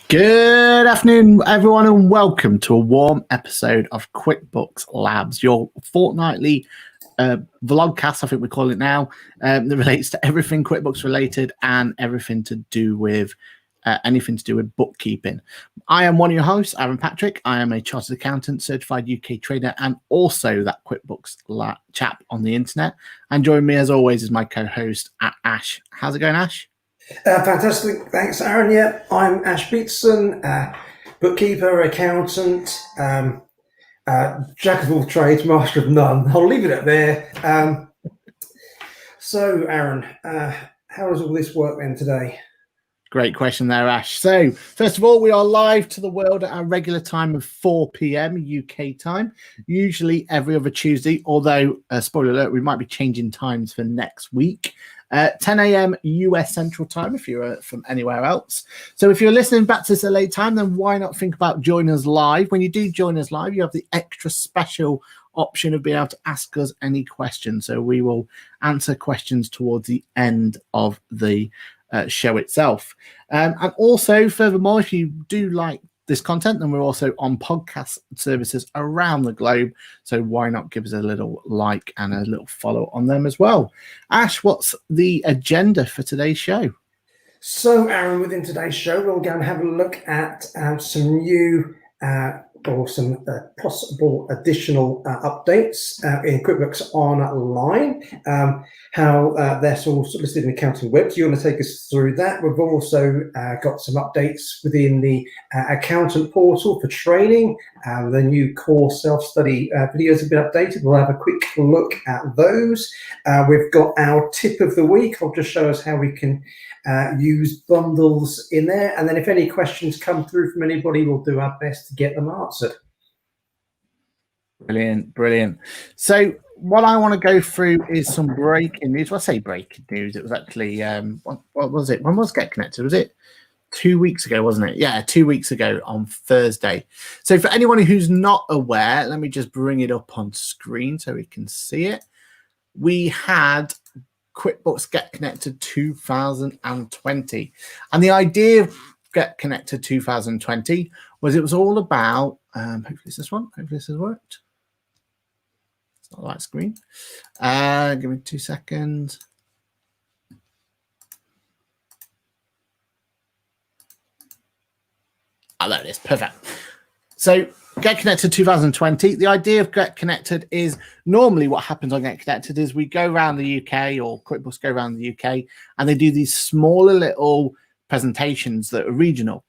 Good afternoon, everyone, and welcome to a warm episode of QuickBooks Labs, your fortnightly vlogcast, I think we call it now, that relates to everything QuickBooks related and everything to do with anything to do with bookkeeping. I am one of your hosts, Aaron Patrick. I am a chartered accountant, certified UK trader, and also that QuickBooks chap on the internet. And joining me, as always, is my co-host, Ash. How's it going, Ash? Fantastic. Thanks, Aaron. Yeah, I'm Ash Beatson, bookkeeper, accountant, jack of all trades, master of none. I'll leave it at there. So, Aaron, how does all this work then today? Great question there, Ash. So, first of all, we are live to the world at our regular time of 4 p.m. UK time, usually every other Tuesday, although, spoiler alert, we might be changing times for next week. 10 a.m. US Central Time if you're from anywhere else. So if you're listening back to this at a late time, then why not think about joining us live? When you do join us live, you have the extra special option of being able to ask us any questions. So we will answer questions towards the end of the show itself. And also, furthermore, if you do like this content, then we're also on podcast services around the globe. So why not give us a little like and a little follow on them as well? Ash, what's the agenda for today's show? So, Aaron, within today's show, we'll go and have a look at some new or some possible additional updates in QuickBooks Online, how that's all listed in accounting web. So you want to take us through that. We've also got some updates within the accountant portal for training. The new core self-study videos have been updated. We'll have a quick look at those. We've got our tip of the week. I'll just show us how we can use bundles in there, and then if any questions come through from anybody, we'll do our best to get them answered. Brilliant. So what I want to go through is some breaking news. Well, I say breaking news. It was actually what was it? When was Get Connected? Was it 2 weeks ago, wasn't it? Yeah, 2 weeks ago on Thursday. So for anyone who's not aware, let me just bring it up on screen so we can see it. We had QuickBooks Get Connected 2020. And the idea of Get Connected 2020 was it was all about, hopefully it's this one, hopefully this has worked. It's not the right screen. Give me 2 seconds. Oh, there it is, perfect. So Get Connected 2020, the idea of Get Connected is normally what happens on Get Connected is we go around the UK, or QuickBooks go around the UK, and they do these smaller little presentations that are regional.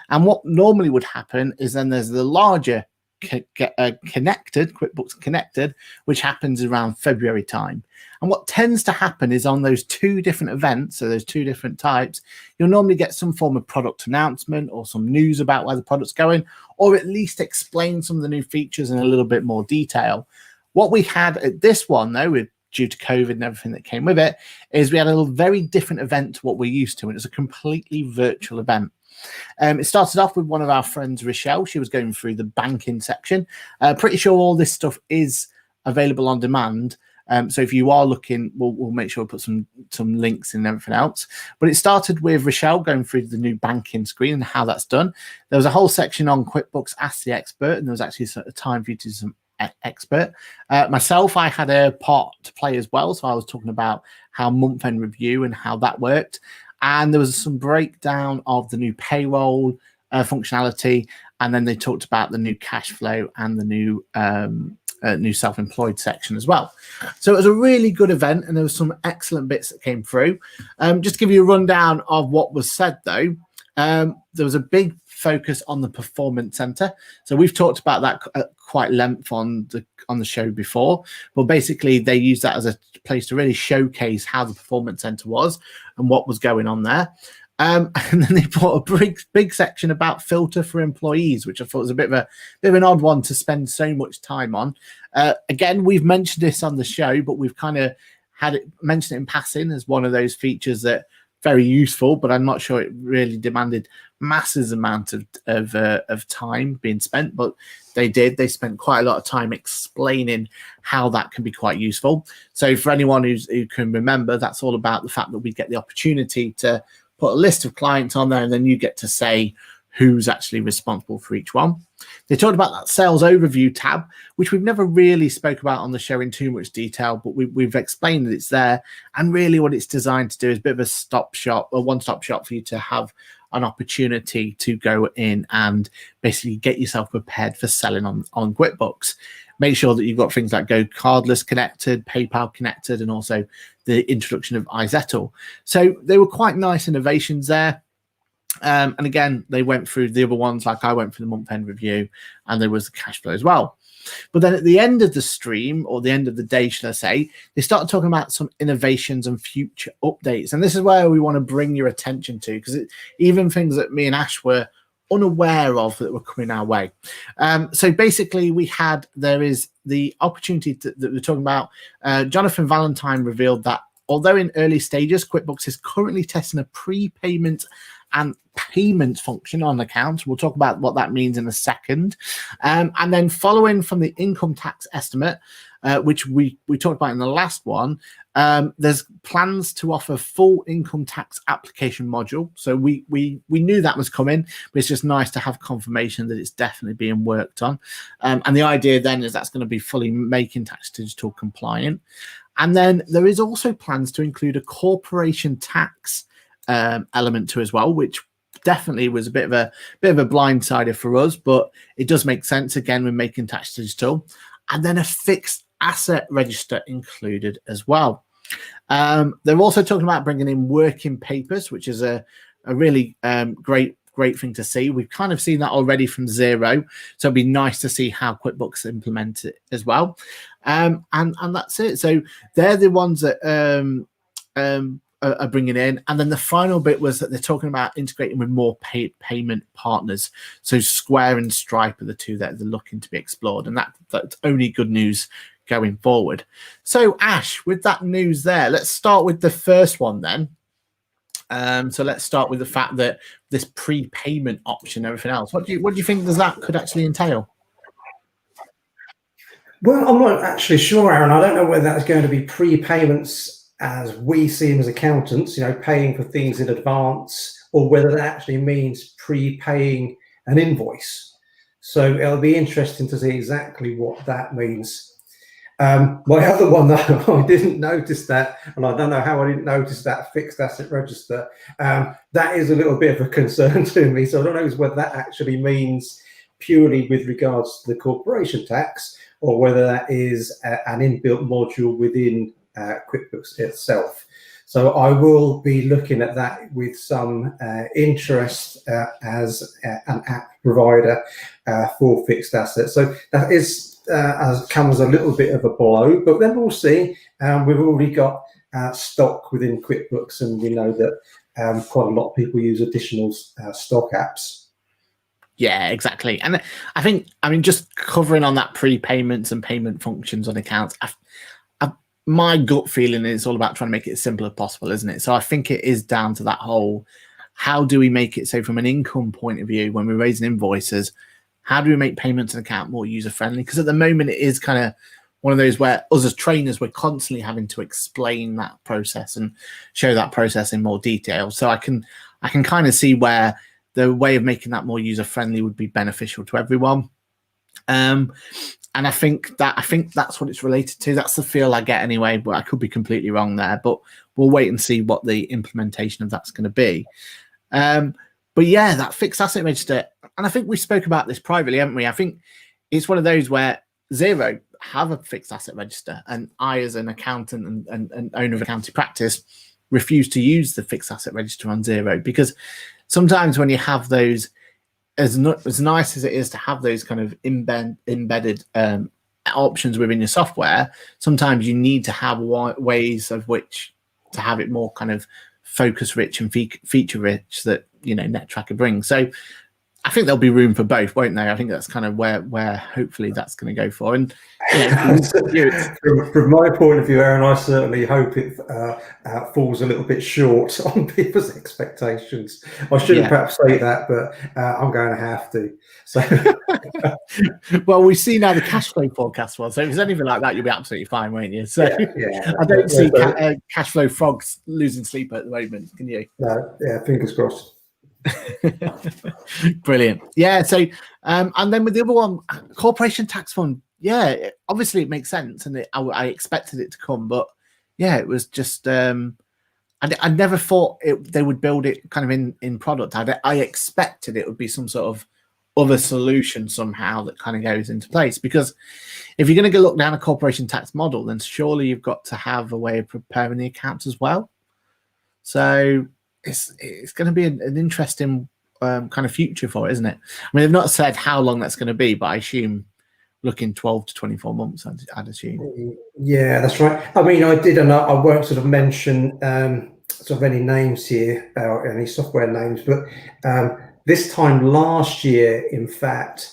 And what normally would happen is then there's the larger Connected, QuickBooks Connected, which happens around February time. And what tends to happen is on those two different events, so those two different types, you'll normally get some form of product announcement or some news about where the product's going, or at least explain some of the new features in a little bit more detail. What we had at this one, though, due to COVID and everything that came with it, is we had a very different event to what we're used to, and it was a completely virtual event. It started off with one of our friends, Rochelle. She was going through the banking section. Pretty sure all this stuff is available on demand. So if you are looking, we'll make sure we put some links and everything else. But it started with Rochelle going through the new banking screen and how that's done. There was a whole section on QuickBooks Ask the Expert, and there was actually a time for you to do some expert. Myself, I had a part to play as well. So I was talking about how month-end review and how that worked. And there was some breakdown of the new payroll functionality. And then they talked about the new cash flow and the new self-employed section as well. So it was a really good event, and there was some excellent bits that came through. Just to give you a rundown of what was said, though, there was a big focus on the performance center. So we've talked about that at quite length on the show before, but basically they use that as a place to really showcase how the performance center was and what was going on there. And then they brought a big section about filter for employees, which I thought was a bit of an odd one to spend so much time on. Again, we've mentioned this on the show, but we've kind of mentioned it in passing as one of those features that very useful, but I'm not sure it really demanded massive amount of time being spent, but they spent quite a lot of time explaining how that can be quite useful. So for anyone who can remember, that's all about the fact that we get the opportunity to put a list of clients on there, and then you get to say who's actually responsible for each one. They talked about that sales overview tab, which we've never really spoke about on the show in too much detail, but we've explained that it's there. And really what it's designed to do is a bit of a stop shop, a one-stop shop for you to have an opportunity to go in and basically get yourself prepared for selling on QuickBooks. Make sure that you've got things like Go Cardless connected, PayPal connected, and also the introduction of iZettle. So they were quite nice innovations there. And again, they went through the other ones, like I went through the month-end review, and there was the cash flow as well. But then at the end of the stream, or the end of the day, should I say, they started talking about some innovations and future updates. And this is where we want to bring your attention to, because even things that me and Ash were unaware of that were coming our way. So basically there is the opportunity that we're talking about. Jonathan Valentine revealed that although in early stages, QuickBooks is currently testing a prepayment and payment function on accounts. We'll talk about what that means in a second. And then following from the income tax estimate, which we talked about in the last one, there's plans to offer full income tax application module. So we knew that was coming, but it's just nice to have confirmation that it's definitely being worked on. And the idea then is that's going to be fully Making Tax Digital compliant. And then there is also plans to include a corporation tax element to as well, which definitely was a bit of a blindsider for us, but it does make sense again with Making Tax Digital. And then a fixed asset register included as well. They're also talking about bringing in working papers, which is a really great thing to see. We've kind of seen that already from Xero, so it'd be nice to see how QuickBooks implement it as well. And that's it. So they're the ones that are bringing in. And then the final bit was that they're talking about integrating with more payment partners. So Square and Stripe are the two that they're looking to be explored, and that's only good news going forward. So Ash, with that news there, let's start with the first one then. So let's start with the fact that this prepayment option, everything else. What do you think that could actually entail? Well, I'm not actually sure, Aaron. I don't know whether that's going to be prepayments as we see them as accountants, paying for things in advance, or whether that actually means prepaying an invoice. So it'll be interesting to see exactly what that means. My other one, though, I didn't notice that, and I don't know how I didn't notice that fixed asset register. That is a little bit of a concern to me. So I don't know whether that actually means purely with regards to the corporation tax, or whether that is an inbuilt module within QuickBooks itself. So I will be looking at that with some interest as an app provider for fixed assets. So that is comes a little bit of a blow, but then we'll see. We've already got stock within QuickBooks, and we know that quite a lot of people use additional stock apps. Yeah, exactly. And I mean, just covering on that prepayments and payment functions on accounts, my gut feeling is all about trying to make it as simple as possible, isn't it? So I think it is down to that whole, how do we make it so from an income point of view, when we're raising invoices, how do we make payments and account more user-friendly? Because at the moment, it is kind of one of those where us as trainers, we're constantly having to explain that process and show that process in more detail. So I can kind of see where the way of making that more user-friendly would be beneficial to everyone. And I think that's what it's related to. That's the feel I get anyway, but I could be completely wrong there. But we'll wait and see what the implementation of that's going to be. But yeah, that fixed asset register, and I think we spoke about this privately, haven't we? I think it's one of those where Xero have a fixed asset register, and I, as an accountant and owner of accounting practice, refuse to use the fixed asset register on Xero, because sometimes when you have those, as nice as it is to have those kind of embedded options within your software, sometimes you need to have ways of which to have it more kind of focus rich and feature rich that NetTracker brings. So I think there'll be room for both, won't there? I think that's kind of where hopefully that's going to go for. And from my point of view, Aaron, I certainly hope it falls a little bit short on people's expectations. I shouldn't perhaps say that, but I'm going to have to. So, well, we see now the cash flow forecast was. So if it's anything like that, you'll be absolutely fine, won't you? So yeah. I don't see cash flow frogs losing sleep at the moment. Can you? No, yeah, fingers crossed. Brilliant. Yeah. So, and then with the other one, corporation tax fund. Yeah, obviously it makes sense, and I expected it to come, but yeah, it was just. I never thought they would build it kind of in product. I expected it would be some sort of other solution somehow that kind of goes into place, because if you're going to go look down a corporation tax model, then surely you've got to have a way of preparing the accounts as well. So it's going to be an interesting kind of future for it, isn't it? I mean, they've not said how long that's going to be, but I assume looking 12 to 24 months, I'd assume. Yeah, that's right. I mean, I did, and I won't sort of mention sort of any names here, or any software names, but this time last year, in fact,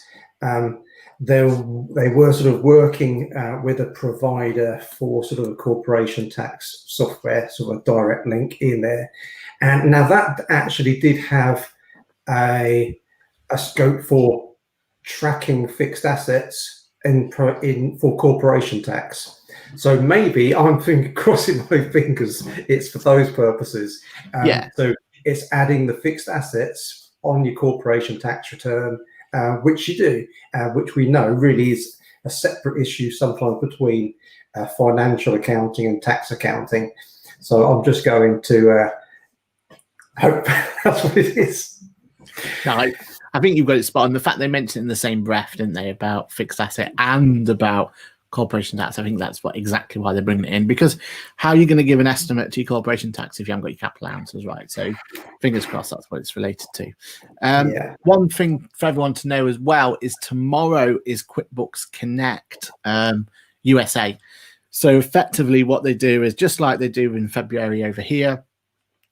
they were sort of working with a provider for sort of a corporation tax software, sort of a direct link in there. And now that actually did have a scope for tracking fixed assets for corporation tax. So maybe I'm crossing my fingers it's for those purposes. Yeah. So it's adding the fixed assets on your corporation tax return, which you do, which we know really is a separate issue sometimes between financial accounting and tax accounting. So I'm just going to hope that's what it is. No, I think you've got it spot on. The fact they mentioned it in the same breath, didn't they, about fixed asset and about corporation tax? I think that's exactly why they're bringing it in, because how are you going to give an estimate to your corporation tax if you haven't got your capital allowances, right? So fingers crossed that's what it's related to. One thing for everyone to know as well is tomorrow is QuickBooks Connect USA. So effectively what they do is just like they do in February over here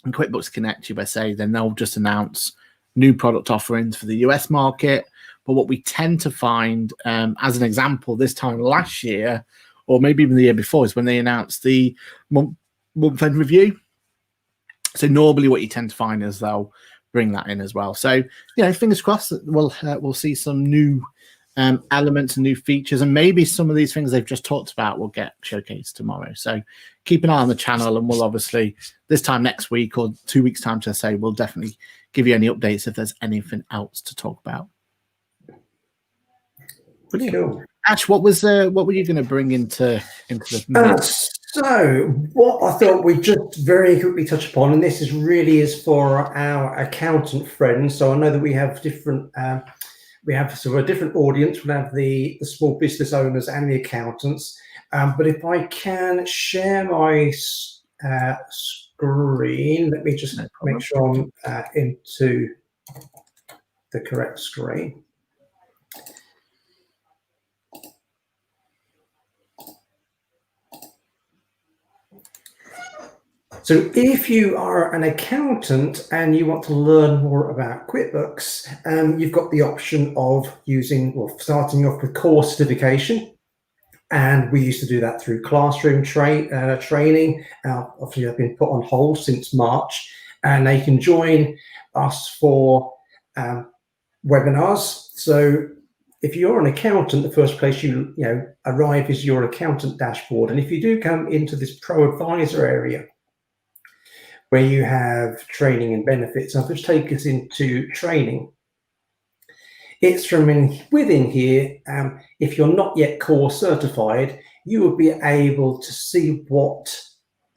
in QuickBooks Connect USA, then they'll just announce new product offerings for the US market. But what we tend to find, as an example, this time last year, or maybe even the year before, is when they announced the month-end review. So normally what you tend to find is they'll bring that in as well. So, you know, fingers crossed that we'll see some new elements and new features, and maybe some of these things they've just talked about will get showcased tomorrow. So keep an eye on the channel, and we'll obviously this time next week or 2 weeks time to say, we'll definitely give you any updates if there's anything else to talk about. Brilliant. Cool. Ash, what were you going to bring into the so what I thought we just very quickly touch upon, and this really is for our accountant friends. So I know that we have different we have sort of a different audience. We have the small business owners and the accountants. But if I can share my screen, let me just make sure I'm into the correct screen. So if you are an accountant and you want to learn more about QuickBooks, you've got the option of starting off with course certification. And we used to do that through classroom training. Obviously, I've been put on hold since March, and they can join us for webinars. So if you're an accountant, the first place you arrive is your accountant dashboard. And if you do come into this pro advisor area, where you have training and benefits, I'll just take us into training. It's from within here. If you're not yet course certified, you will be able to see what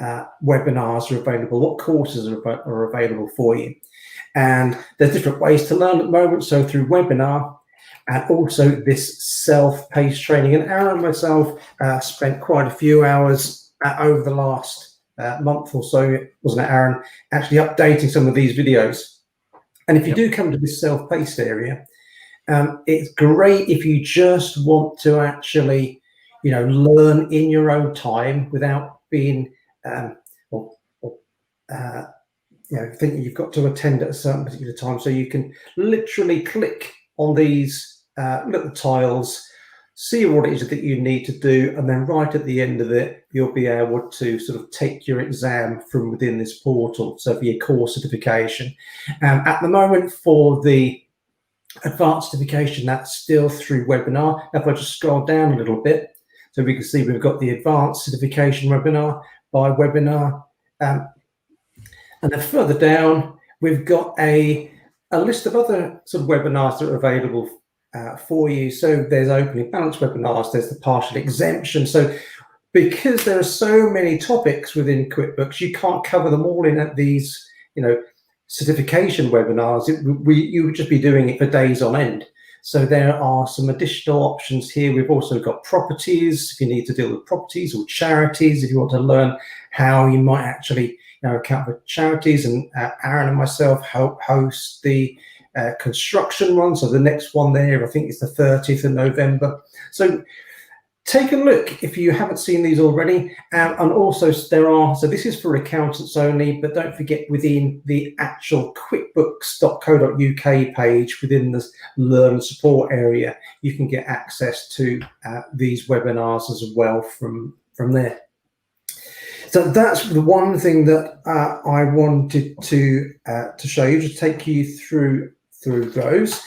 webinars are available, what courses are available for you. And there's different ways to learn at the moment. So through webinar and also this self-paced training. And Aaron and myself spent quite a few hours over the last month or so, wasn't it, Aaron, actually updating some of these videos. And if you do come to this self-paced area, it's great if you just want to actually, learn in your own time without being, thinking you've got to attend at a certain particular time. So you can literally click on these little tiles, see what it is that you need to do, and then right at the end of it, you'll be able to sort of take your exam from within this portal. So for your course certification. At the moment, for the advanced certification, that's still through webinar. If I just scroll down a little bit, so we can see we've got the advanced certification webinar by webinar. And then further down, we've got a a list of other sort of webinars that are available for you. So there's opening balance webinars, there's the partial exemption. So because there are so many topics within QuickBooks, you can't cover them all in at these, certification webinars. You would just be doing it for days on end. So there are some additional options here. We've also got properties, if you need to deal with properties, or charities, if you want to learn how you might actually account for charities. And Aaron and myself help host the construction one. So the next one there, I think, is the 30th of November. So take a look if you haven't seen these already. And also so this is for accountants only, but don't forget, within the actual quickbooks.co.uk page, within the learn support area, you can get access to these webinars as well from there. So that's the one thing that I wanted to show you, to take you through those.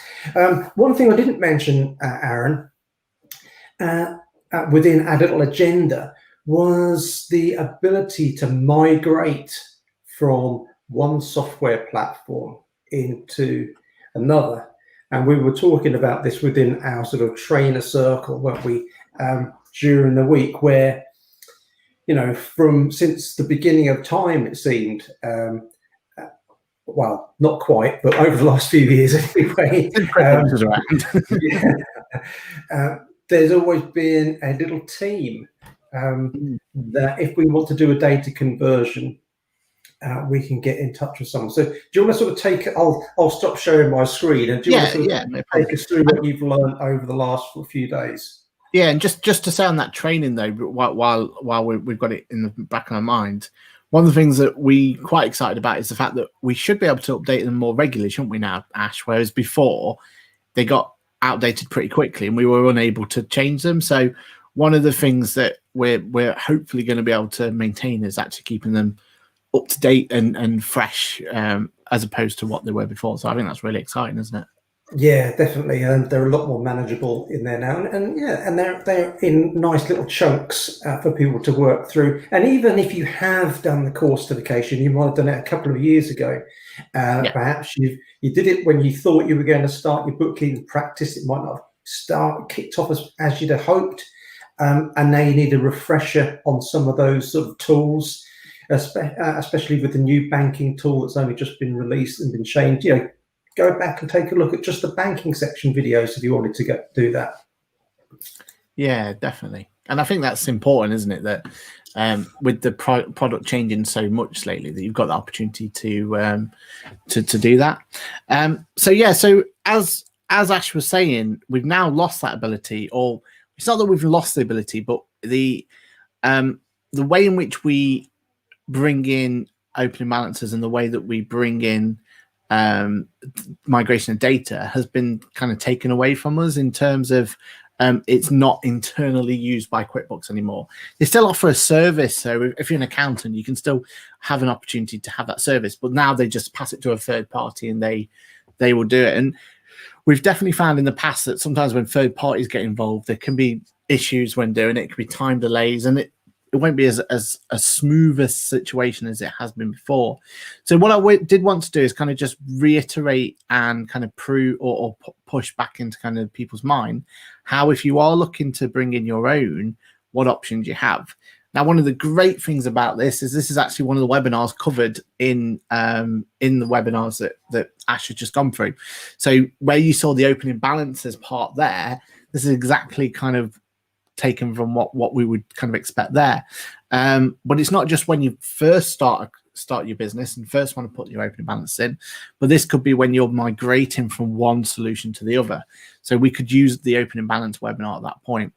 One thing I didn't mention, Aaron, within our little agenda, was the ability to migrate from one software platform into another. And we were talking about this within our sort of trainer circle, weren't we, during the week, where, since the beginning of time, it seemed, well, not quite, but over the last few years anyway, there's always been a little team that if we want to do a data conversion, we can get in touch with someone. So do you want to sort of take, I'll stop sharing my screen, and do you want to sort of take us through what you've learned over the last few days? Yeah, and just to say on that training though, while we've got it in the back of our mind, one of the things that we're quite excited about is the fact that we should be able to update them more regularly, shouldn't we now, Ash? Whereas before, they got outdated pretty quickly and we were unable to change them. So one of the things that we're hopefully going to be able to maintain is actually keeping them up to date and fresh, as opposed to what they were before. So I think that's really exciting, isn't it? Yeah, definitely, and they're a lot more manageable in there now, and they're in nice little chunks for people to work through. And even if you have done the course certification, you might have done it a couple of years ago. Perhaps you did it when you thought you were going to start your bookkeeping practice. It might not have kicked off as you'd have hoped, and now you need a refresher on some of those sort of tools, especially with the new banking tool that's only just been released and been changed. Go back and take a look at just the banking section videos if you wanted to do that. Yeah, definitely. And I think that's important, isn't it? That with the product changing so much lately, that you've got the opportunity to do that. So as Ash was saying, we've now lost that ability, or it's not that we've lost the ability, but the way in which we bring in opening balances and the way that we bring in migration of data has been kind of taken away from us, in terms of it's not internally used by QuickBooks anymore. They still offer a service, so if you're an accountant, you can still have an opportunity to have that service, but now they just pass it to a third party and they will do it. And we've definitely found in the past that sometimes when third parties get involved, there can be issues when doing it. It could be time delays, and it won't be as a smooth a situation as it has been before. So what I did want to do is kind of just reiterate and kind of prove or push back into kind of people's mind how, if you are looking to bring in your own, what options you have. Now, one of the great things about this is actually one of the webinars covered in the webinars that Ash has just gone through. So where you saw the opening balances part there, this is exactly kind of taken from what we would kind of expect there. But it's not just when you first start your business and first want to put your opening balance in, but this could be when you're migrating from one solution to the other. So we could use the opening balance webinar at that point.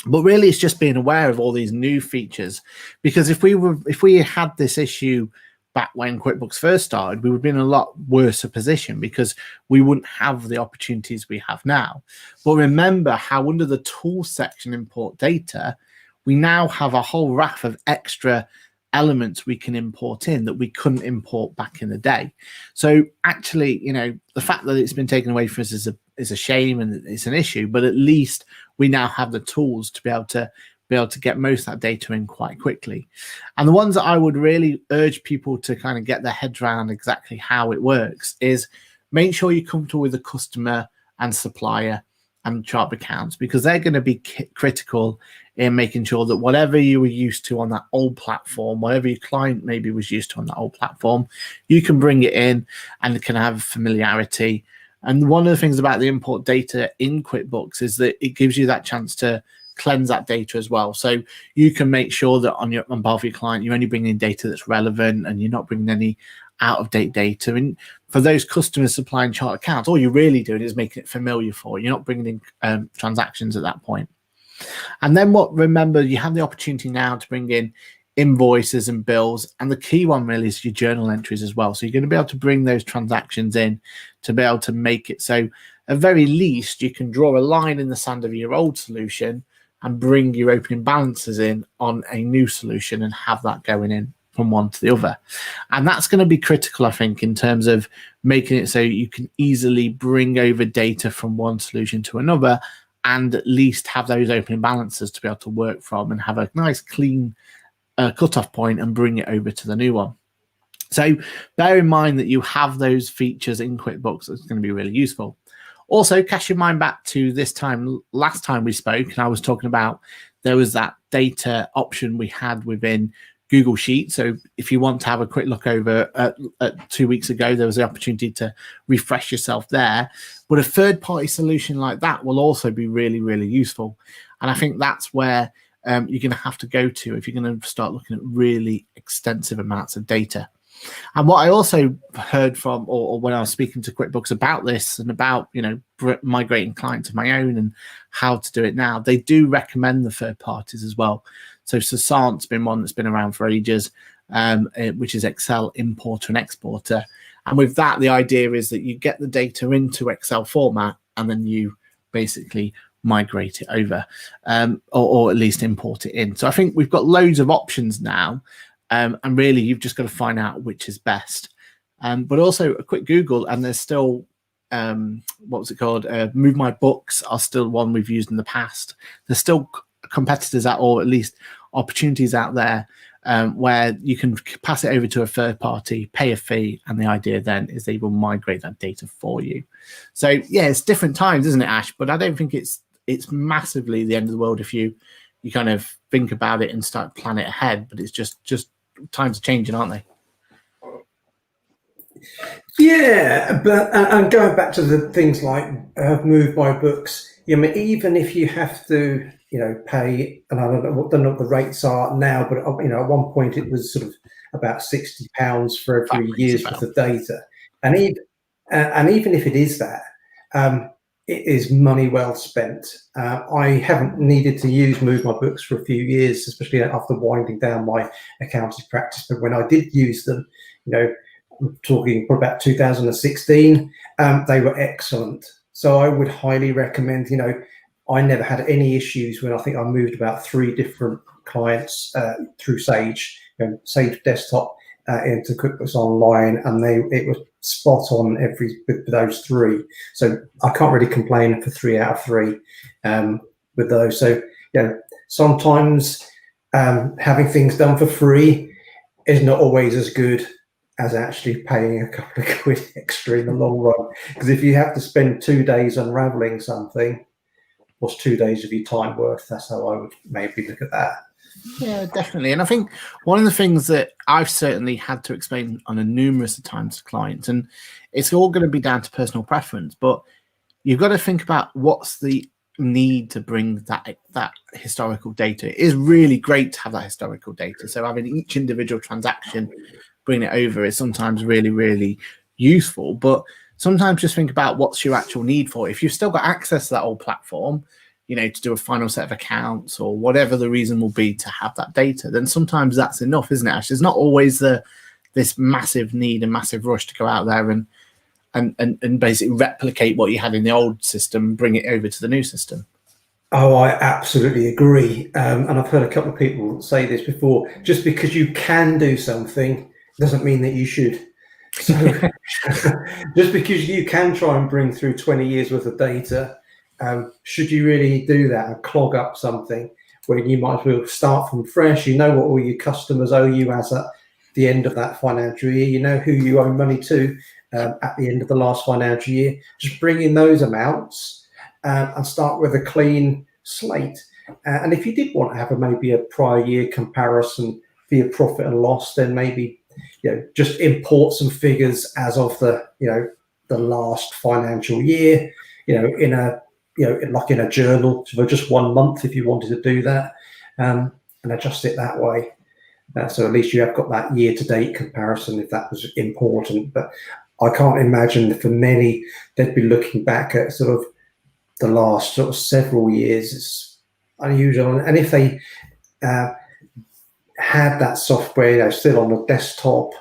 But really, it's just being aware of all these new features, because if we had this issue back when QuickBooks first started, we would be in a lot worse a position, because we wouldn't have the opportunities we have now. But remember how under the tools section, import data, we now have a whole raft of extra elements we can import in that we couldn't import back in the day. So actually, the fact that it's been taken away from us is a shame, and it's an issue, but at least we now have the tools to be able to get most of that data in quite quickly. And the ones that I would really urge people to kind of get their heads around exactly how it works is make sure you're comfortable with the customer and supplier and chart of accounts, because they're going to be critical in making sure that whatever you were used to on that old platform, whatever your client maybe was used to on that old platform, you can bring it in and can have familiarity. And one of the things about the import data in QuickBooks is that it gives you that chance to cleanse that data as well. So you can make sure that on behalf of your client, you're only bringing in data that's relevant and you're not bringing any out-of-date data. And for those customers supplying chart accounts, all you're really doing is making it familiar for you. You're not bringing in transactions at that point. And then remember, you have the opportunity now to bring in invoices and bills. And the key one really is your journal entries as well. So you're going to be able to bring those transactions in to be able to make it so at very least you can draw a line in the sand of your old solution and bring your opening balances in on a new solution and have that going in from one to the other. And that's going to be critical, I think, in terms of making it so you can easily bring over data from one solution to another and at least have those opening balances to be able to work from and have a nice clean cutoff point and bring it over to the new one. So bear in mind that you have those features in QuickBooks. That's going to be really useful. Also, cast your mind back to last time we spoke, and I was talking about there was that data option we had within Google Sheets. So if you want to have a quick look over at 2 weeks ago, there was the opportunity to refresh yourself there. But a third-party solution like that will also be really, really useful. And I think that's where you're going to have to go to if you're going to start looking at really extensive amounts of data. And what I also heard from, or when I was speaking to QuickBooks about this and about, migrating clients of my own and how to do it now, they do recommend the third parties as well. So Sassant's been one that's been around for ages, which is Excel importer and exporter. And with that, the idea is that you get the data into Excel format and then you basically migrate it over, or at least import it in. So I think we've got loads of options now. And really, you've just got to find out which is best. But also a quick Google, and there's still, what was it called? Move My Books are still one we've used in the past. There's still competitors or at least opportunities out there where you can pass it over to a third party, pay a fee, and the idea then is they will migrate that data for you. So yeah, it's different times, isn't it, Ash? But I don't think it's massively the end of the world if you kind of think about it and start planning it ahead. But it's just times are changing, aren't they? Yeah, but and going back to the things like Move My Books, even if you have to, pay, and I don't know what the rates are now, but at one point it was sort of about £60 for every year's worth of data, and even if it is that, it is money well spent. I haven't needed to use Move My Books for a few years, especially after winding down my accounting practice. But when I did use them, I'm talking for about 2016, they were excellent. So I would highly recommend, I never had any issues when I think I moved about 3 different clients through Sage, Sage Desktop into QuickBooks Online, and it was spot on with those 3. So I can't really complain for 3 out of 3 with those. So sometimes having things done for free is not always as good as actually paying a couple of quid extra in the long run. Because if you have to spend 2 days unraveling something, what's 2 days of your time worth? That's how I would maybe look at that. Yeah, definitely. And I think one of the things that I've certainly had to explain on a numerous of times to clients, and it's all going to be down to personal preference, but you've got to think about what's the need to bring that historical data. It is really great to have that historical data. So having each individual transaction, bring it over is sometimes really, really useful. But sometimes just think about what's your actual need for it. If you've still got access to that old platform, to do a final set of accounts or whatever the reason will be to have that data, then sometimes that's enough, isn't it, Ash? There's not always this massive need and massive rush to go out there and basically replicate what you had in the old system, bring it over to the new system. Oh, I absolutely agree. And I've heard a couple of people say this before. Just because you can do something doesn't mean that you should. So just because you can try and bring through 20 years worth of data, should you really do that and clog up something when you might as well start from fresh? You know what all your customers owe you as at the end of that financial year. You know who you owe money to, at the end of the last financial year. Just bring in those amounts and start with a clean slate. And if you did want to have maybe a prior year comparison for your profit and loss, then maybe just import some figures as of the last financial year, in a like in a journal for just 1 month if you wanted to do that, and adjust it that way. So at least you have got that year-to-date comparison if that was important. But I can't imagine for many they'd be looking back at sort of the last sort of several years. It's unusual. And if they had that software still on the desktop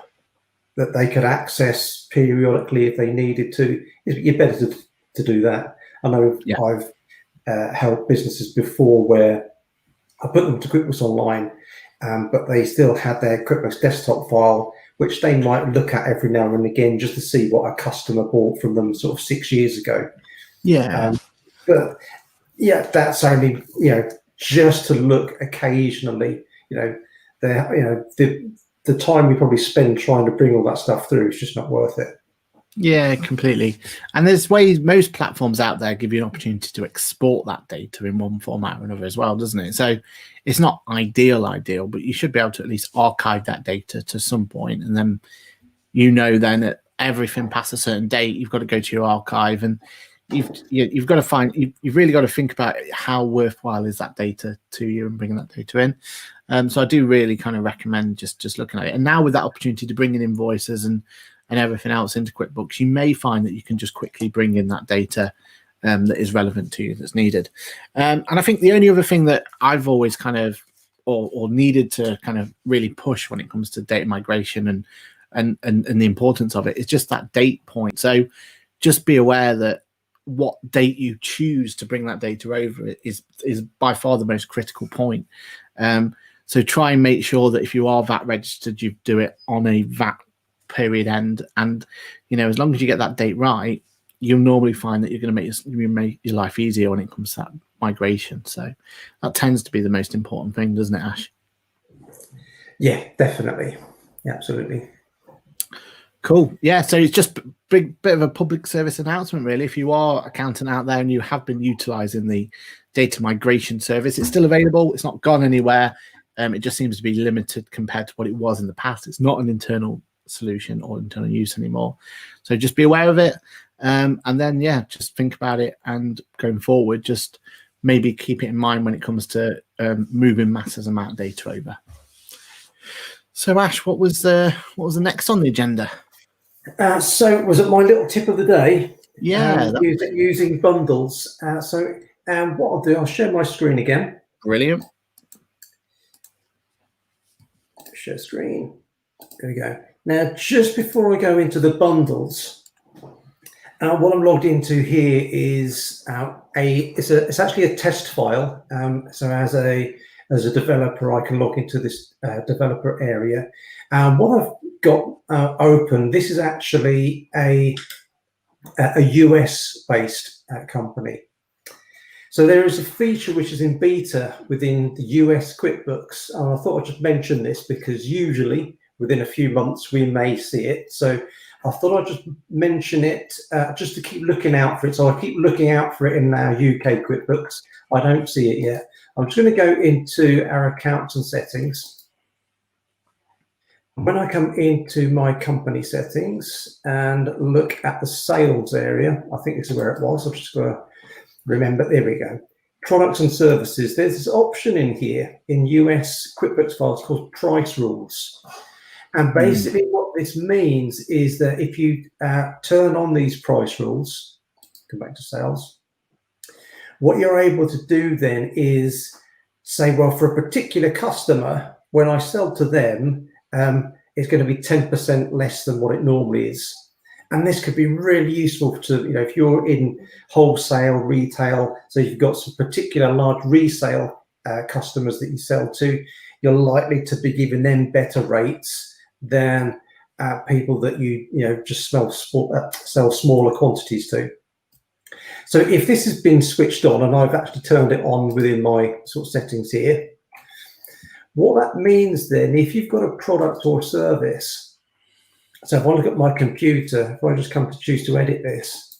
that they could access periodically if they needed to, you're better to do that. I know I've helped businesses before where I put them to QuickBooks Online, but they still had their QuickBooks desktop file, which they might look at every now and again just to see what a customer bought from them sort of 6 years ago. But that's only just to look occasionally. The time we probably spend trying to bring all that stuff through is just not worth it. Yeah, completely. And there's ways, most platforms out there give you an opportunity to export that data in one format or another as well, doesn't it? So it's not ideal, but you should be able to at least archive that data to some point, and then then that everything past a certain date, you've got to go to your archive, and you've got to find, you've really got to think about how worthwhile is that data to you and bringing that data in. So I do really kind of recommend just looking at it. And now with that opportunity to bring in invoices and everything else into QuickBooks, you may find that you can just quickly bring in that data that is relevant to you, that's needed. And I think the only other thing that I've always kind of or needed to kind of really push when it comes to data migration and the importance of it is just that date point. So just be aware that what date you choose to bring that data over is by far the most critical point. So try and make sure that if you are VAT registered, you do it on a VAT period end, and as long as you get that date right, you'll normally find that you're going to make your life easier when it comes to that migration. So that tends to be the most important thing, doesn't it, Ash? Yeah, definitely. Yeah, absolutely. Cool. Yeah, so it's just a bit of a public service announcement, really. If you are an accountant out there and you have been utilizing the data migration service, it's still available. It's not gone anywhere. It just seems to be limited compared to what it was in the past. It's not an internal solution or internal use anymore. So just be aware of it. And then, just think about it. And going forward, just maybe keep it in mind when it comes to moving massive amount of data over. So, Ash, what was the next on the agenda? So was it my little tip of the day? Yeah. Using bundles. So what I'll do, I'll share my screen again. Brilliant. Share screen. There we go. Now, just before I go into the bundles, what I'm logged into here is it's actually a test file. So as a developer, I can log into this developer area. What I've got open, this is actually a US-based company. So there is a feature which is in beta within the US QuickBooks. And I thought I'd just mention this because usually within a few months we may see it. So I thought I'd just mention it just to keep looking out for it. So I keep looking out for it in our UK QuickBooks. I don't see it yet. I'm just going to go into our accounts and settings. When I come into my company settings and look at the sales area, I think this is where it was. I'm just going to remember. There we go. Products and services. There's this option in here in US QuickBooks files called price rules. And basically what this means is that if you turn on these price rules, come back to sales, what you're able to do then is say, well, for a particular customer, when I sell to them, it's going to be 10% less than what it normally is. And this could be really useful to, if you're in wholesale, retail, so you've got some particular large resale customers that you sell to, you're likely to be giving them better rates than people that you just sell smaller quantities to. So if this has been switched on, and I've actually turned it on within my sort of settings here, what that means then, if you've got a product or service So if I look at my computer, if I just come to choose to edit this,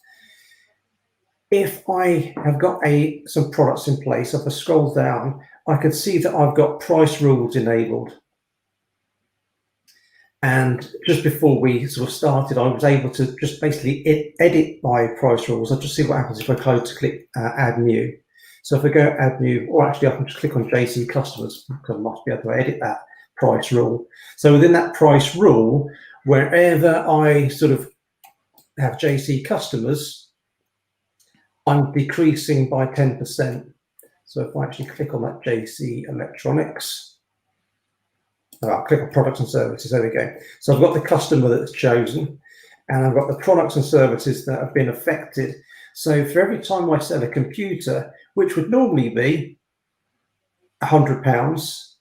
if I have got some products in place, if I scroll down, I can see that I've got price rules enabled. And just before we sort of started, I was able to just basically edit my price rules. I'll just see what happens if I click add new. So if I go add new, or actually I can just click on JC customers, because I must be able to edit that price rule. So within that price rule, wherever I sort of have JC customers, I'm decreasing by 10%. So if I actually click on that JC electronics, I'll click on products and services, there we go. So I've got the customer that's chosen, and I've got the products and services that have been affected. So for every time I sell a computer, which would normally be £100,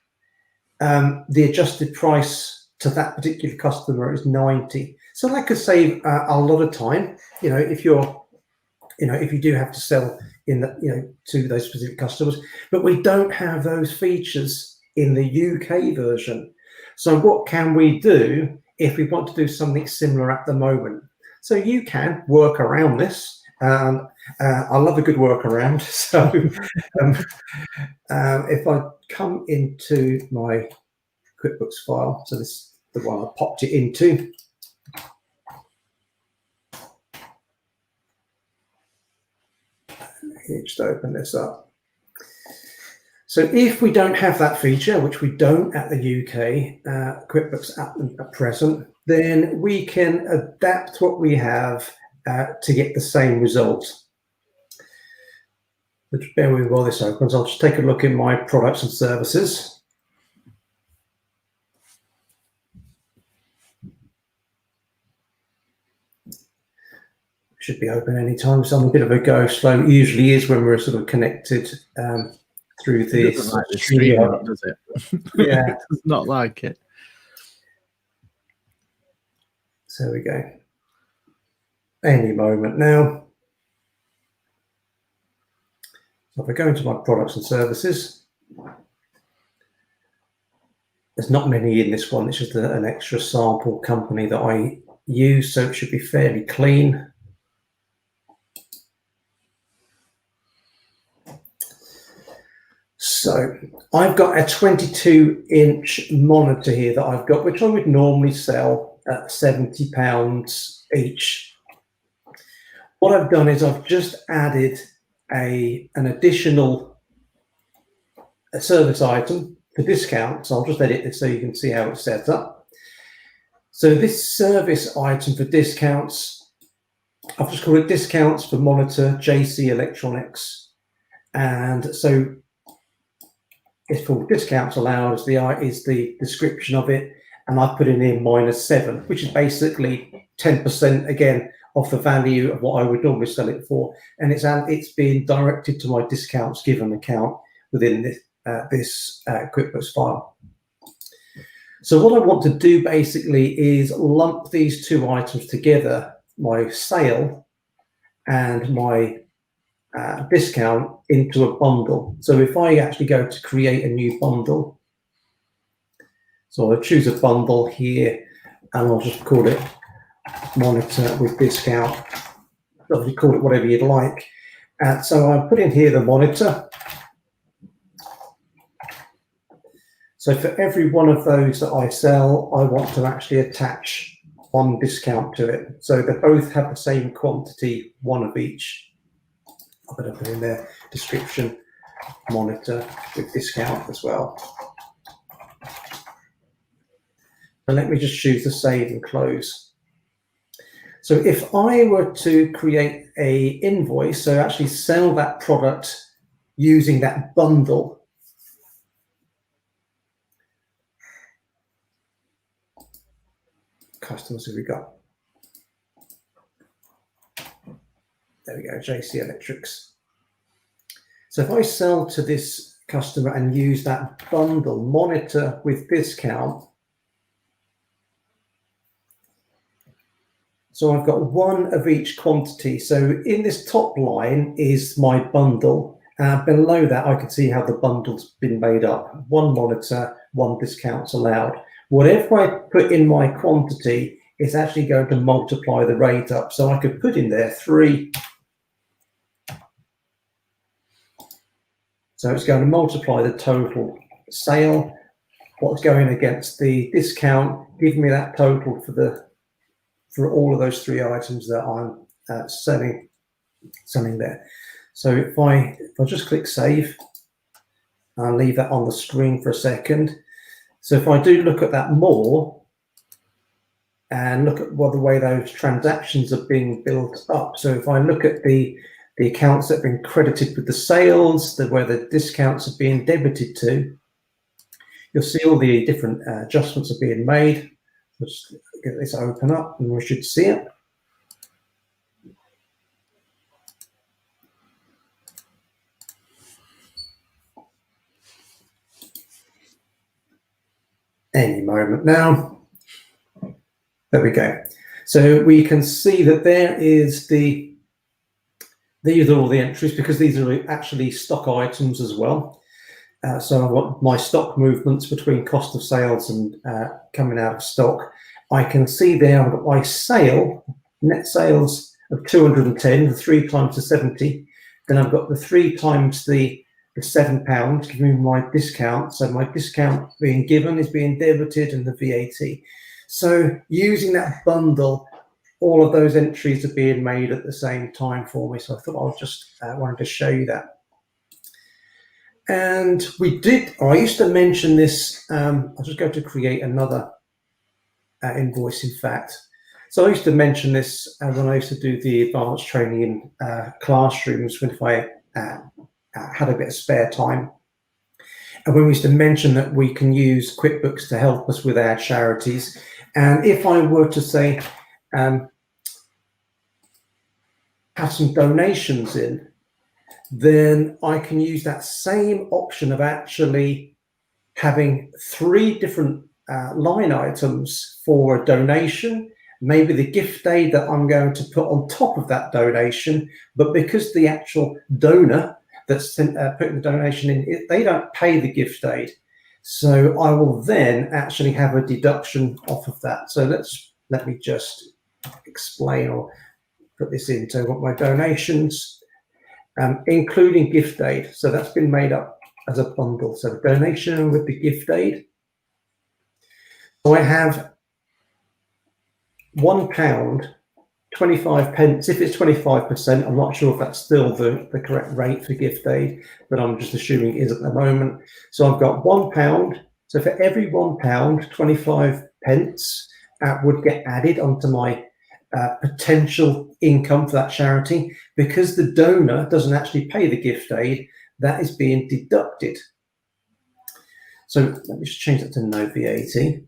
the adjusted price to that particular customer is 90. So that could save a lot of time. If you do have to sell to those specific customers, but we don't have those features in the UK version. So what can we do if we want to do something similar at the moment? So you can work around this. I love a good workaround. So if I come into my QuickBooks file, so this is the one I popped it into. Just open this up. So if we don't have that feature, which we don't at the UK QuickBooks at present, then we can adapt what we have to get the same result. But bear with me while this opens. I'll just take a look in my products and services. Should be open anytime. So I'm a bit of a go slow. It usually is when we're sort of connected through this. It doesn't like the stream, does it? Yeah. It does not like it. So there we go. Any moment now. So if I go into my products and services, there's not many in this one. It's just an extra sample company that I use, so it should be fairly clean. So I've got a 22-inch monitor here that I've got, which I would normally sell at £70 each. What I've done is I've just added an additional service item for discount. So I'll just edit this so you can see how it's set up. So this service item for discounts, I've just called it discounts for monitor JC electronics. And so it's for discounts allowed is the description of it. And I've put in here -7, which is basically 10% again off the value of what I would normally sell it for, and it's being directed to my discounts given account within this QuickBooks file. So what I want to do basically is lump these two items together, my sale and my discount, into a bundle. So if I actually go to create a new bundle, so I'll choose a bundle here, and I'll just call it monitor with discount. Obviously call it whatever you'd like. So I put in here the monitor. So for every one of those that I sell, I want to actually attach one discount to it. So they both have the same quantity, one of each. I'm going to put in their description, monitor with discount as well. And let me just choose the save and close. So if I were to create a invoice, so actually sell that product using that bundle, customers have we got? There we go, JC Electrics. So if I sell to this customer and use that bundle, monitor with discount, so I've got one of each quantity. So in this top line is my bundle. Below that, I can see how the bundle's been made up. One monitor, one discounts allowed. Whatever I put in my quantity it's actually going to multiply the rate up. So I could put in there 3. So it's going to multiply the total sale, what's going against the discount, give me that total for all of those 3 items that I'm selling there. So if I just click save, I'll leave that on the screen for a second. So if I do look at that more and look at the way those transactions are being built up. So if I look at the accounts that have been credited with the sales, where the discounts are being debited to, you'll see all the different adjustments are being made. Let's get this open up and we should see it. Any moment now. There we go. So we can see that there is these are all the entries, because these are actually stock items as well. So I've got my stock movements between cost of sales and coming out of stock. I can see there I've got my net sales of 210, the 3 times the 70. Then I've got the 3 times the £7, giving me my discount. So my discount being given is being debited, and the VAT. So using that bundle, all of those entries are being made at the same time for me. So I thought I wanted to show you that. And I used to mention this, I'll just go to create another invoice, in fact. So I used to mention this when I used to do the advanced training in classrooms, when if I had a bit of spare time. And when we used to mention that we can use QuickBooks to help us with our charities. And if I were to say, have some donations in, then I can use that same option of actually having 3 different line items for a donation, maybe the gift aid that I'm going to put on top of that donation. But because the actual donor that's putting the donation in, they don't pay the gift aid, so I will then actually have a deduction off of that. So let me just explain or put this in. So I've got my donations, including gift aid. So that's been made up as a bundle. So the donation with the gift aid. So I have £1, 25 pence. If it's 25%, I'm not sure if that's still the correct rate for gift aid, but I'm just assuming it is at the moment. So I've got £1. So for every £1, 25 pence would get added onto my potential income for that charity. Because the donor doesn't actually pay the gift aid, that is being deducted. So let me just change that to no VAT.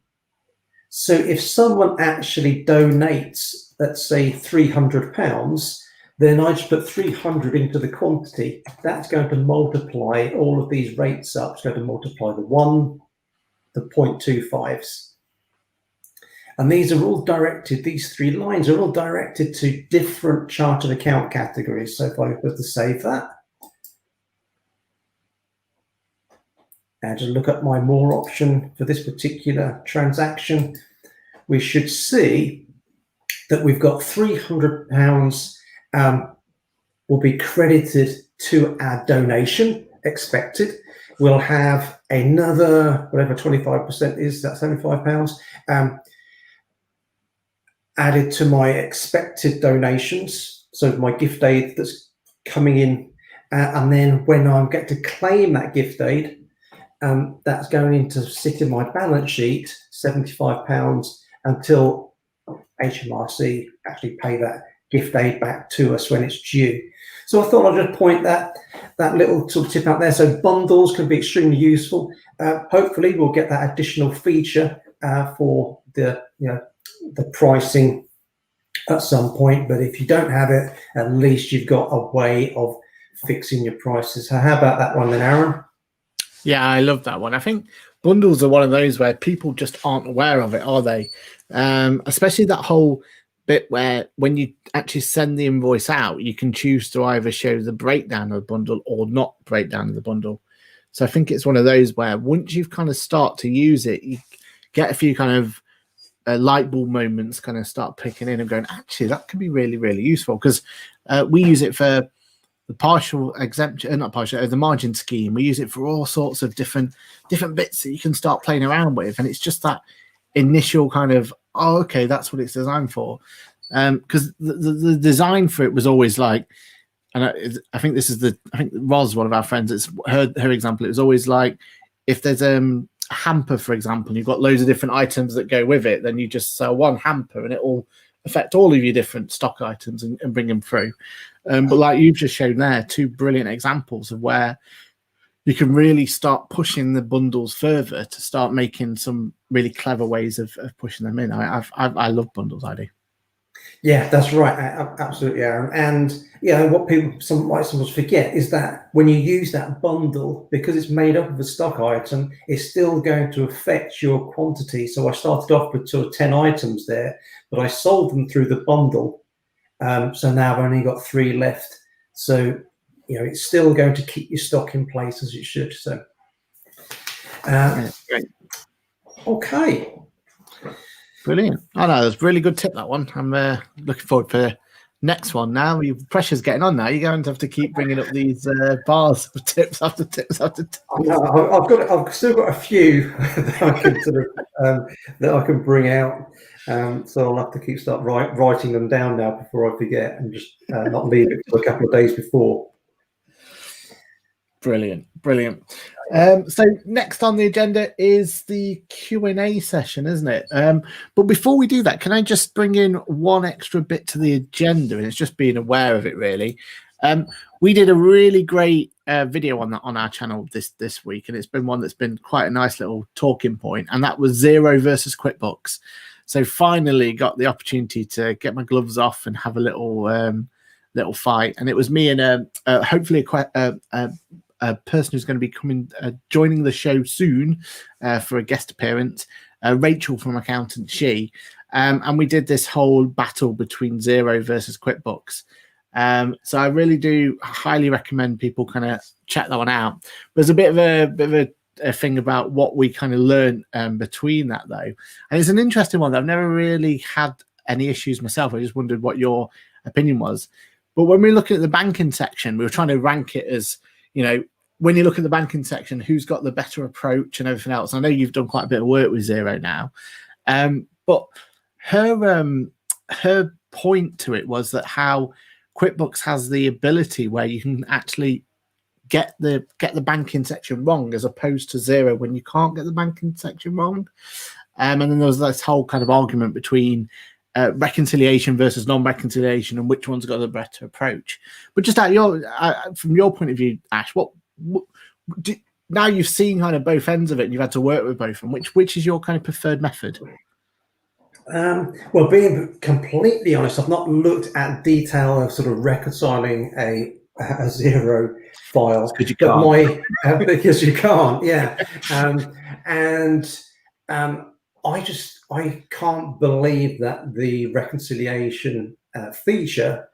So if someone actually donates, let's say £300, then I just put 300 into the quantity. That's going to multiply all of these rates up. It's going to multiply the 1, the 0.25s. And these are all directed, these 3 lines are all directed to different chart of account categories. So if I were to save that, and to look at my more option for this particular transaction, we should see that we've got £300 will be credited to our donation expected. We'll have another, whatever 25% is, that's £75, added to my expected donations. So my gift aid that's coming in, and then when I get to claim that gift aid, that's going to sit in my balance sheet, £75, until HMRC actually pay that gift aid back to us when it's due. So I thought I'd just point that little sort of tip out there. So bundles can be extremely useful. Hopefully we'll get that additional feature for the pricing at some point. But if you don't have it, at least you've got a way of fixing your prices. So how about that one then, Aaron? Yeah, I love that one. I think bundles are one of those where people just aren't aware of it, are they? Especially that whole bit where when you actually send the invoice out, you can choose to either show the breakdown of the bundle or not breakdown of the bundle. So I think it's one of those where once you've kind of start to use it, you get a few kind of light bulb moments kind of start picking in and going, actually, that could be really, really useful, because we use it for the partial exemption, not partial, the margin scheme. We use it for all sorts of different bits that you can start playing around with, and it's just that initial kind of, oh, okay, that's what it's designed for. Because the design for it was always like, and I think Roz, one of our friends, it's her example. It was always like, if there's a hamper, for example, and you've got loads of different items that go with it, then you just sell one hamper and it will affect all of your different stock items and bring them through. But like you've just shown there, 2 brilliant examples of where you can really start pushing the bundles further to start making some really clever ways of pushing them in. I love bundles, I do. Yeah, that's right. Absolutely, Aaron. And what people sometimes forget is that when you use that bundle, because it's made up of a stock item, it's still going to affect your quantity. So I started off with sort of 10 items there, but I sold them through the bundle. So now I've only got 3 left. So it's still going to keep your stock in place as it should. So Great. Okay. Brilliant. Oh no, that's a really good tip, that one. I'm looking forward for the next one now. Your pressure's getting on now. You're going to have to keep bringing up these bars of tips after tips after tips. I've still got a few that I can that I can bring out. So I'll have to start writing them down now before I forget, and just not leave it for a couple of days before. Brilliant. So next on the agenda is the Q&A session, isn't it? But before we do that, can I just bring in one extra bit to the agenda? And it's just being aware of it, really. We did a really great video on our channel this week, and it's been one that's been quite a nice little talking point, and that was Xero versus QuickBooks. So finally got the opportunity to get my gloves off and have a little fight, and it was me and hopefully a person who's going to be joining the show soon for a guest appearance, Rachel from Accountant She, and we did this whole battle between Xero versus QuickBooks. So I really do highly recommend people kind of check that one out. There's a bit of a thing about what we kind of learned between that, though, and it's an interesting one that I've never really had any issues myself. I just wondered what your opinion was. But when we look at the banking section, we were trying to rank it as, when you look at the banking section, who's got the better approach and everything else. I know you've done quite a bit of work with Xero now, but her point to it was that how QuickBooks has the ability where you can actually get the banking section wrong, as opposed to Xero when you can't get the banking section wrong. And then there was this whole kind of argument between reconciliation versus non-reconciliation and which one's got the better approach. But just from your point of view, Ash, now you've seen kind of both ends of it and you've had to work with both of them, which is your kind of preferred method? Well, being completely honest, I've not looked at detail of sort of reconciling a Xero file. Because you can't. Because you can't, yeah. I can't believe that the reconciliation feature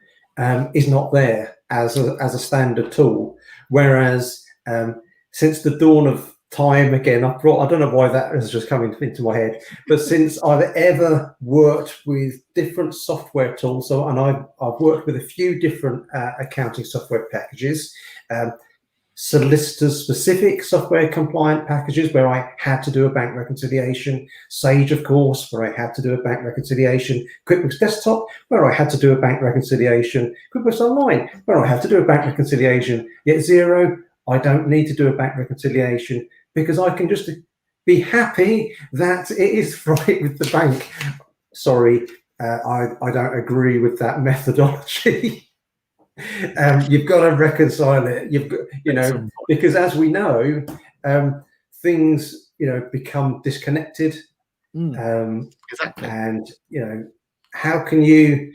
is not there as a standard tool. Whereas since the dawn of time, again, I don't know why that is just coming into my head, but since I've ever worked with different software tools, and I've worked with a few different accounting software packages, solicitor-specific software compliant packages where I had to do a bank reconciliation, Sage, of course, where I had to do a bank reconciliation, QuickBooks Desktop, where I had to do a bank reconciliation, QuickBooks Online, where I had to do a bank reconciliation, yet Xero, I don't need to do a bank reconciliation because I can just be happy that it is right with the bank. Sorry, I don't agree with that methodology. You've got to reconcile it. You've got, because as we know, things become disconnected. Exactly. And how can you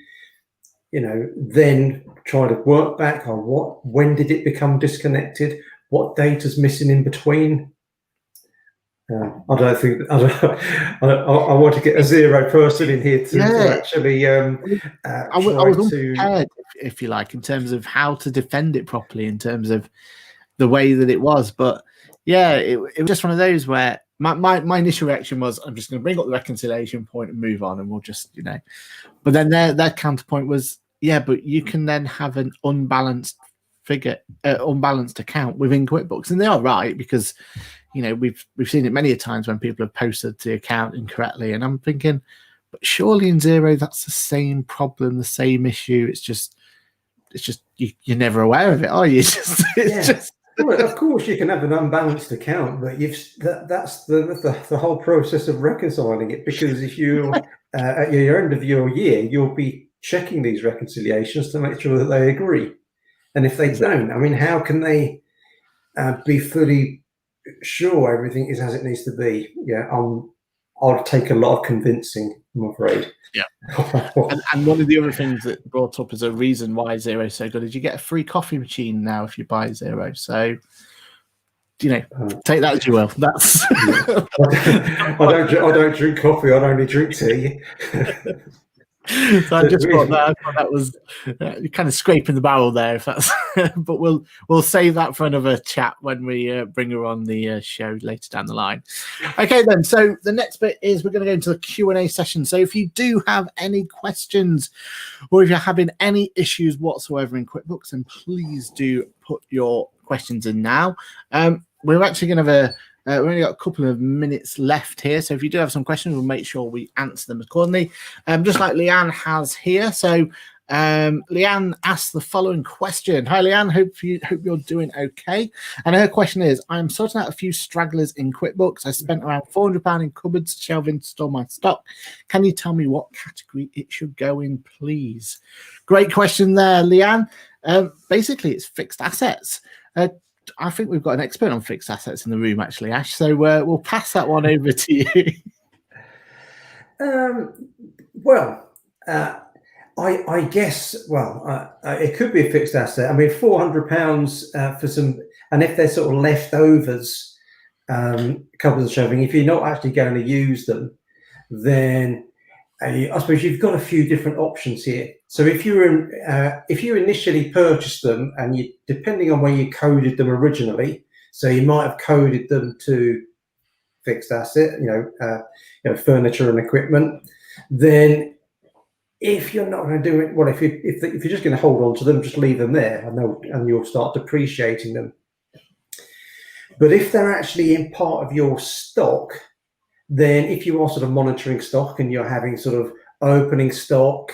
then try to work back on when did it become disconnected? What data's missing in between? I want to get a Xero person in here to actually I was unprepared, if you like, in terms of how to defend it properly, in terms of the way that it was. But yeah, it was just one of those where my initial reaction was, I'm just going to bring up the reconciliation point and move on, and we'll just, But then their counterpoint was, yeah, but you can then have an unbalanced unbalanced account within QuickBooks, and they are right, because we've seen it many a times when people have posted the account incorrectly, and I'm thinking, but surely in Xero that's the same problem, the same issue. It's just you're never aware of it, are you? Well, of course you can have an unbalanced account, but that's the whole process of reconciling it, because if you at your end of your year, you'll be checking these reconciliations to make sure that they agree. And if they don't, I mean, how can they be fully sure everything is as it needs to be? Yeah, I'll take a lot of convincing, I'm afraid. Yeah. and one of the other things that brought up as a reason why Xero is so good is you get a free coffee machine now if you buy Xero. So, take that as you will. That's I don't drink coffee. I only drink tea. So I just thought that was kind of scraping the barrel there. If that's, but we'll save that for another chat when we bring her on the show later down the line. Okay, then. So the next bit is we're going to go into the Q&A session. So if you do have any questions, or if you're having any issues whatsoever in QuickBooks, then please do put your questions in now. We're actually going to have we've only got a couple of minutes left here, so if you do have some questions, we'll make sure we answer them accordingly. Just like Leanne has here. So Leanne asked the following question. Hi, Leanne. Hope you're doing okay. And her question is, I'm sorting out a few stragglers in QuickBooks. I spent around £400 in cupboards, shelving to store my stock. Can you tell me what category it should go in, please? Great question there, Leanne. Basically, it's fixed assets. I think we've got an expert on fixed assets in the room, actually, Ash. So we'll pass that one over to you. I guess, it could be a fixed asset. I mean, £400 for some, and if they're sort of leftovers, cupboards of shelving, if you're not actually going to use them, then I suppose you've got a few different options here. So if you initially purchased them, and depending on where you coded them originally, so you might have coded them to fixed asset, furniture and equipment, then if you're not going to do it, well, if you're just going to hold on to them, just leave them there, and you'll start depreciating them. But if they're actually in part of your stock, then if you are sort of monitoring stock and you're having sort of opening stock,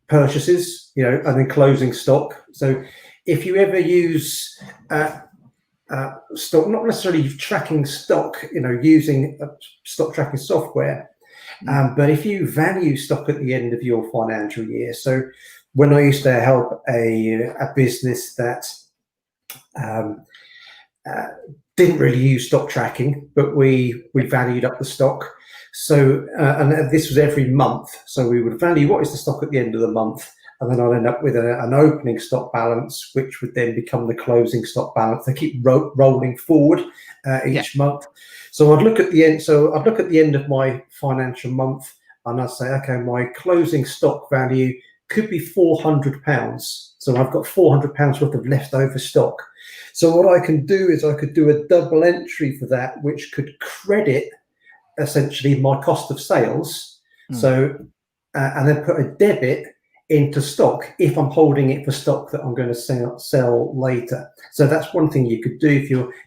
purchases, and then closing stock. So if you ever use stock, not necessarily tracking stock, using stock tracking software, but if you value stock at the end of your financial year. So when I used to help a business that didn't really use stock tracking, but we valued up the stock. So, and this was every month. So we would value what is the stock at the end of the month, and then I'd end up with an opening stock balance, which would then become the closing stock balance. They keep rolling forward each month. So I'd look at the end. So I'd look at the end of my financial month, and I'd say, okay, my closing stock value could be £400. So I've got £400 worth of leftover stock. So what I can do is I could do a double entry for that, which could credit essentially my cost of sales. So, and then put a debit into stock if I'm holding it for stock that I'm going to sell later. So that's one thing you could do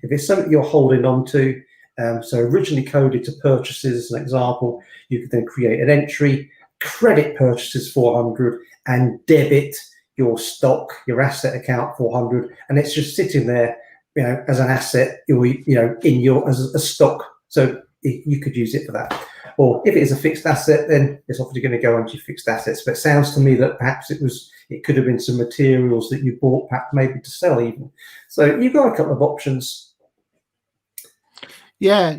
if it's something you're holding on to. So originally coded to purchases, as an example, you could then create an entry, credit purchases 400, and debit your stock, your asset account 400, and it's just sitting there, as an asset, as a stock. So you could use it for that. Or if it is a fixed asset, then it's obviously going to go onto your fixed assets. But it sounds to me that perhaps it could have been some materials that you bought, perhaps maybe to sell even. So you've got a couple of options. Yeah.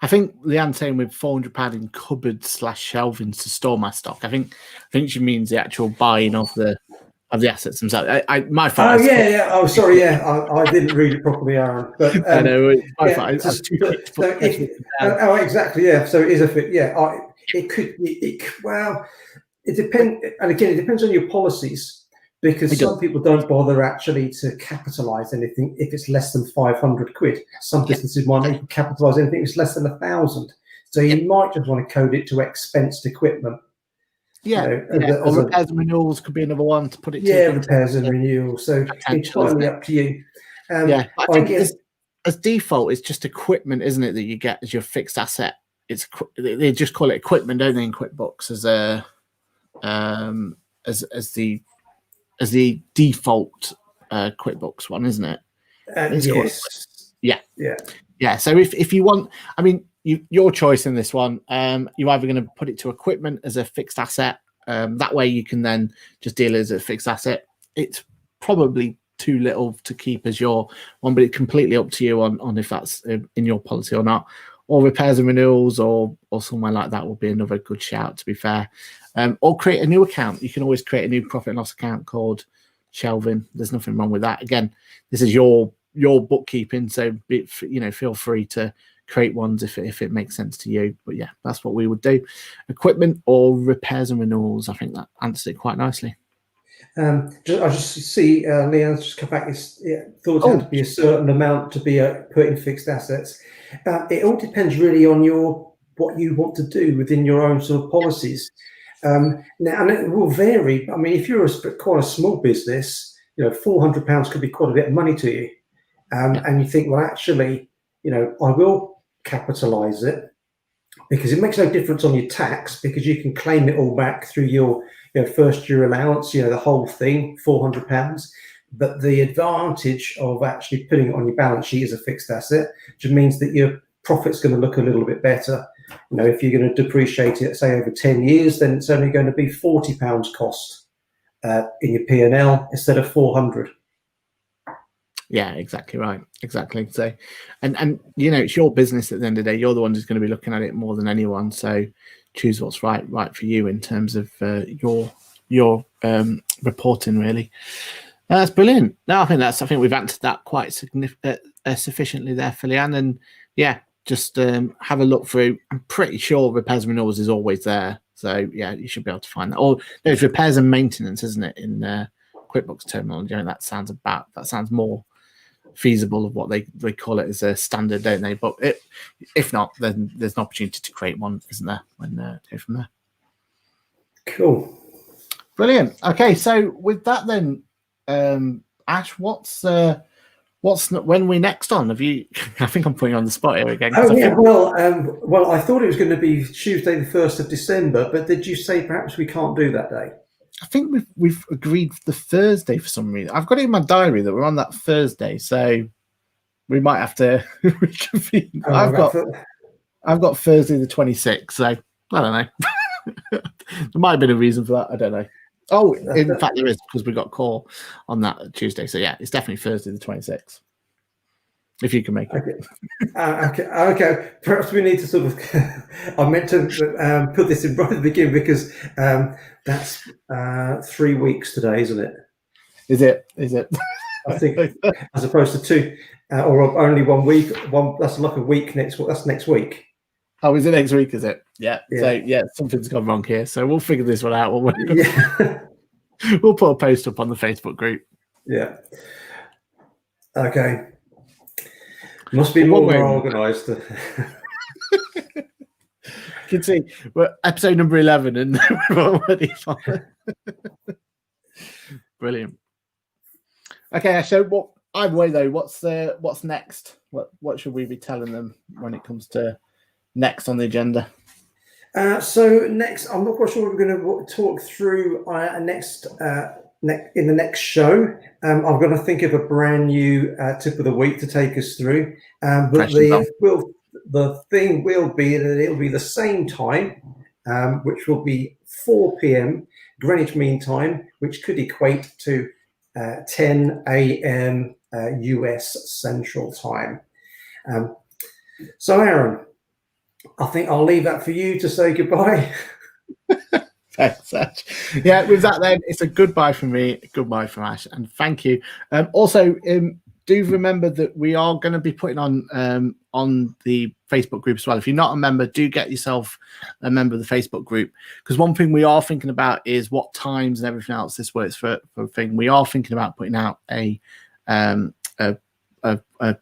I think Leanne saying with £400 in cupboards / shelving to store my stock. I think she means the actual buying of the assets themselves. My fault. Oh yeah. Oh, sorry. Yeah, I didn't read it properly, Aaron. But I know. My fault. Exactly. Yeah. So it is a fit. Yeah. It could. Well, it depends. And again, it depends on your policies. Because some people don't bother actually to capitalise anything if it's less than 500 quid. Some businesses might not even capitalise anything if it's less than 1,000. So you might just want to code it to expensed equipment. Yeah, or repairs and renewals could be another one to put it to. Repairs and renewals. So entirely up to you. I think as default, it's just equipment, isn't it, that you get as your fixed asset? They just call it equipment, don't they, in QuickBooks as the default QuickBooks one, isn't it? Yes. Yeah. So if you want, I mean, your choice in this one, you're either going to put it to equipment as a fixed asset. That way you can then just deal as a fixed asset. It's probably too little to keep as your one, but it's completely up to you on if that's in your policy or not. Or repairs and renewals or somewhere like that will be another good shout, to be fair. Or create a new account. You can always create a new profit and loss account called shelving. There's nothing wrong with that. Again, this is your bookkeeping, so feel free to create ones if it makes sense to you. But yeah, that's what we would do. Equipment or repairs and renewals. I think that answers it quite nicely. I just see Leanne's just come back. Thought it had to be a certain amount to be put in fixed assets. It all depends really on what you want to do within your own sort of policies. Now, and it will vary. I mean, if you're quite a small business, £400 could be quite a bit of money to you, and you think, well, actually, I will capitalise it because it makes no difference on your tax because you can claim it all back through your first year allowance, the whole thing, £400. But the advantage of actually putting it on your balance sheet as a fixed asset just means that your profit's going to look a little bit better. If you're going to depreciate it, say over 10 years, then it's only going to be £40 cost in your P&L instead of 400. Yeah, exactly right. Exactly. So, and it's your business at the end of the day. You're the one who's going to be looking at it more than anyone. So, choose what's right for you in terms of your reporting. Really, that's brilliant. No, I think we've answered that quite sufficiently there for Leanne. And yeah, just have a look through. I'm pretty sure repairs and renewals is always there. So yeah, you should be able to find that. Or there's repairs and maintenance, isn't it, in QuickBooks terminology? I mean, that sounds more feasible of what they call it as a standard, don't they? But if not, then there's an opportunity to create one, isn't there? When go from there. Cool, brilliant. Okay, so with that then, Ash, what's when we next on? Have you? I think I'm putting you on the spot here again. Well, I thought it was going to be Tuesday, the 1st of December, but did you say perhaps we can't do that day? I think we've agreed the Thursday for some reason. I've got it in my diary that we're on that Thursday, so we might have to reconvene. I've got Thursday the 26th, so I don't know. There might have been a reason for that. I don't know. Oh, in fact, there is, because we got a call on that Tuesday. So yeah, it's definitely Thursday the 26th. If you can make it. Okay. Perhaps we need to sort of. I meant to put this in right at the beginning because that's 3 weeks today, isn't it? Is it? I think, as opposed to 2, or only 1 week. That's like a week next. That's next week. Oh, is it next week? Is it? Yeah. So yeah, something's gone wrong here. So we'll figure this one out. We'll put a post up on the Facebook group. Yeah. Okay. Must be more organised. You can see we're episode number 11 and we're already fine. Brilliant. Okay, so either way though, what's next? What should we be telling them when it comes to next on the agenda? So next, I'm not quite sure what we're going to talk through next in the next show. I'm going to think of a brand new tip of the week to take us through. But the thing will be that it'll be the same time, which will be 4 p.m. Greenwich Mean Time, which could equate to 10 a.m. US Central Time. So, Aaron, I think I'll leave that for you to say goodbye. Thanks, Ash. Yeah, with that then, it's a goodbye from me, goodbye from Ash, and thank you. Also, do remember that we are going to be putting on the Facebook group as well. If you're not a member, do get yourself a member of the Facebook group, because one thing we are thinking about is what times and everything else this works for a thing. We are thinking about putting out a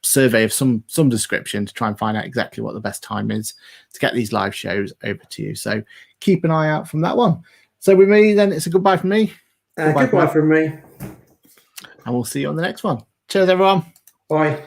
survey of some description to try and find out exactly what the best time is to get these live shows over to you. So keep an eye out from that one. So with me, then, it's a goodbye from me. Goodbye from me. And we'll see you on the next one. Cheers, everyone. Bye.